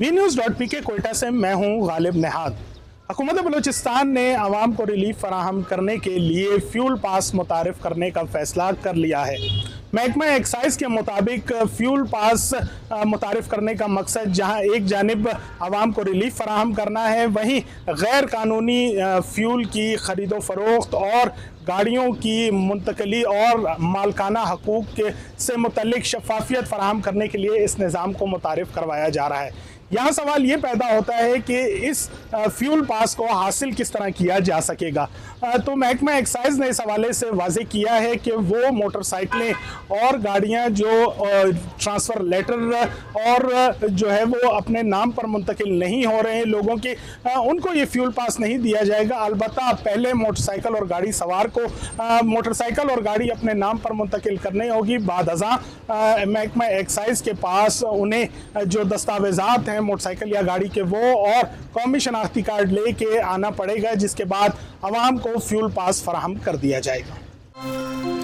वी-न्यूज़.पी कोयटा से मैं हूं गालिब नेहाद। हुकूमत बलूचिस्तान ने आवाम को रिलीफ फराहम करने के लिए फ्यूल पास मुतारिफ करने का फैसला कर लिया है। महकमा एक्साइज के मुताबिक फ्यूल पास मुतारिफ करने का मकसद जहां एक जानिब आवाम को रिलीफ फराहम करना है, वहीं गैर कानूनी फ्यूल की खरीदो फरोख्त और गाड़ियों की मुंतकली और मालकाना हकूक़ से मुतल्लिक शफाफियत फराहम करने के लिए इस निज़ाम को मुतारिफ करवाया जा रहा है। यहाँ सवाल ये पैदा होता है कि इस फ्यूल पास को हासिल किस तरह किया जा सकेगा। तो महकमा एक्साइज ने इस हवाले से वाज़ेह किया है कि वो मोटरसाइकिलें और गाड़ियाँ जो ट्रांसफ़र लेटर और जो है वो अपने नाम पर मुंतकिल नहीं हो रहे हैं लोगों के, उनको ये फ्यूल पास नहीं दिया जाएगा। अलबत्ता पहले मोटरसाइकिल और गाड़ी सवार को मोटरसाइकिल और गाड़ी अपने नाम पर मुंतकिल करनी होगी। बाद अज़ां महकमा एक्साइज के पास उन्हें जो दस्तावेज़ात हैं मोटरसाइकिल या गाड़ी के, वो और कौमी शनाख्ती कार्ड लेके आना पड़ेगा, जिसके बाद आवाम को फ्यूल पास फराहम कर दिया जाएगा।